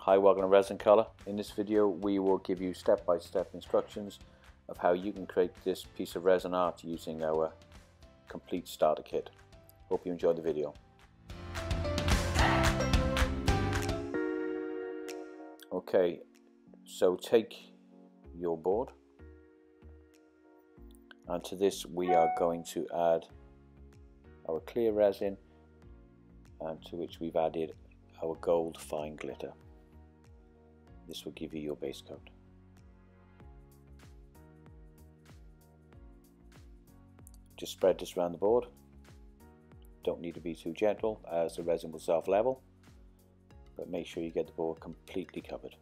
Hi, welcome to Resin Color. In this video we will give you step-by-step instructions of how you can create this piece of resin art using our complete starter kit. Hope you enjoyed the video. Okay, so take your board, and to this we are going to add our clear resin, and to which we've added our gold fine glitter. This will give you your base coat. Just spread this around the board. Don't need to be too gentle as the resin will self-level, but make sure you get the board completely covered.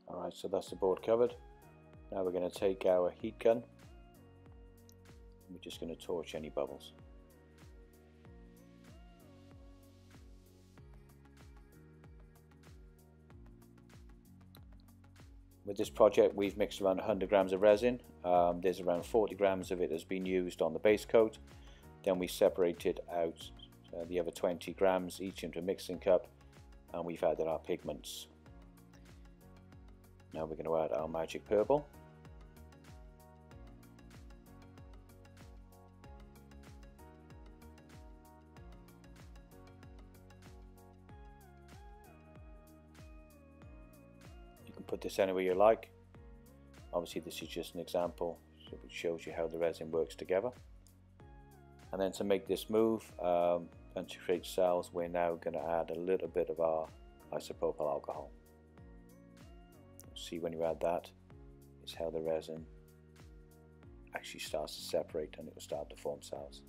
Alright, so that's the board covered. Now we're going to take our heat gun. We're just going to torch any bubbles. With this project we've mixed around 100 grams of resin. There's around 40 grams of it has been used on the base coat. Then we separated out the other 20 grams each into a mixing cup, and we've added our pigments. Now we're going to add our magic purple. You can put this anywhere you like. Obviously this is just an example, so it shows you how the resin works together. And then to make this move and to create cells, we're now going to add a little bit of our isopropyl alcohol. See, when you add that, is how the resin actually starts to separate and it will start to form cells.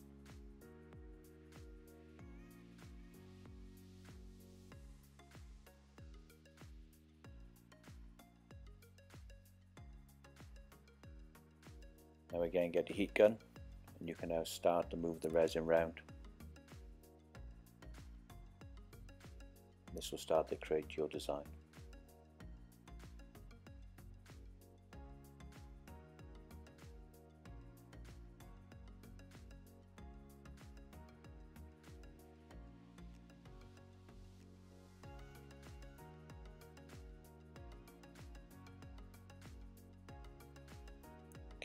Now again, get your heat gun and you can now start to move the resin round. This will start to create your design.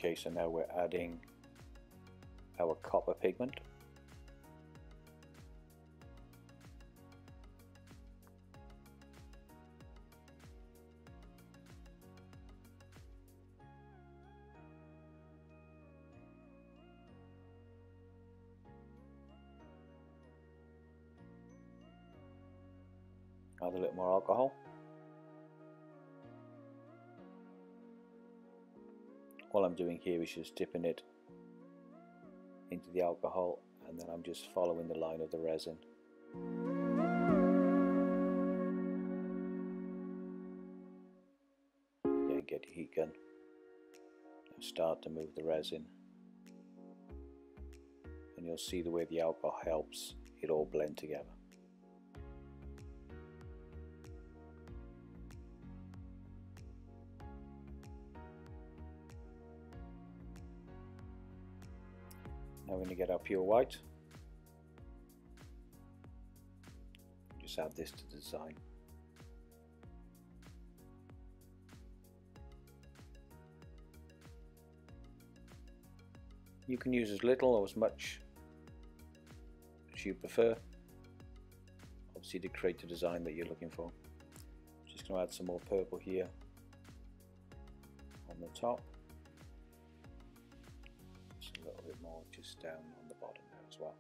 Okay, so now we're adding our copper pigment. Add a little more alcohol. All I'm doing here is just dipping it into the alcohol, and then I'm just following the line of the resin. Again, get your heat gun and start to move the resin, and you'll see the way the alcohol helps it all blend together. Now we're going to get our pure white. Just add this to the design. You can use as little or as much as you prefer, obviously to create the design that you're looking for. Just going to add some more purple here on the top. A little bit more just down on the bottom there as well,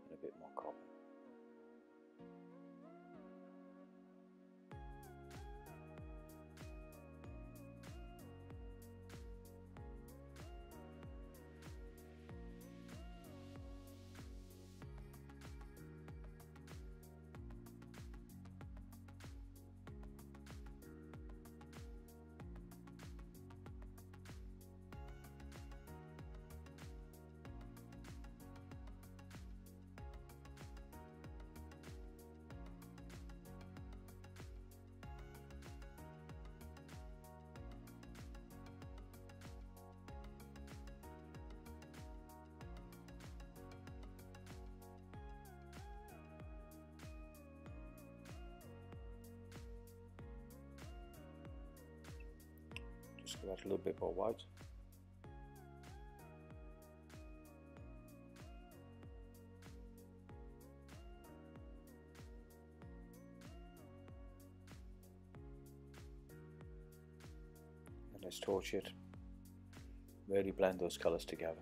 and a bit more copper. to add a little bit more white. And let's torch it. Really blend those colours together.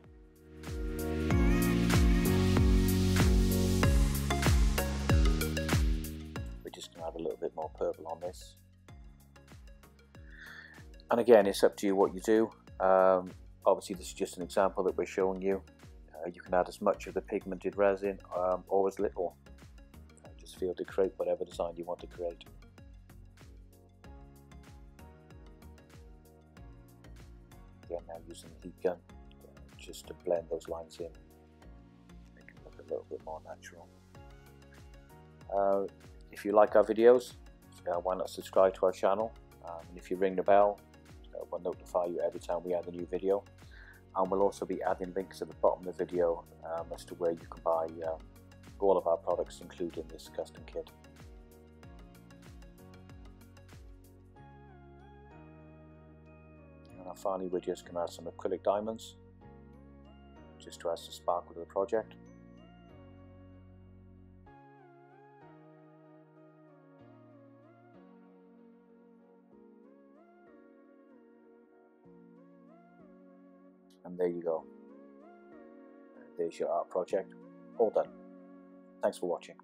We're just going to add a little bit more purple on this. And again, it's up to you what you do. Obviously this is just an example that we're showing you. You can add as much of the pigmented resin or as little. Just feel to create whatever design you want to create. Again, now using the heat gun just to blend those lines in, make it look a little bit more natural. If you like our videos, why not subscribe to our channel? And if you ring the bell, we'll notify you every time we add a new video. And we'll also be adding links at the bottom of the video as to where you can buy all of our products, including this custom kit. And finally, we're just going to add some acrylic diamonds just to add some sparkle to the project. And there you go. There's your art project, all done. Thanks for watching.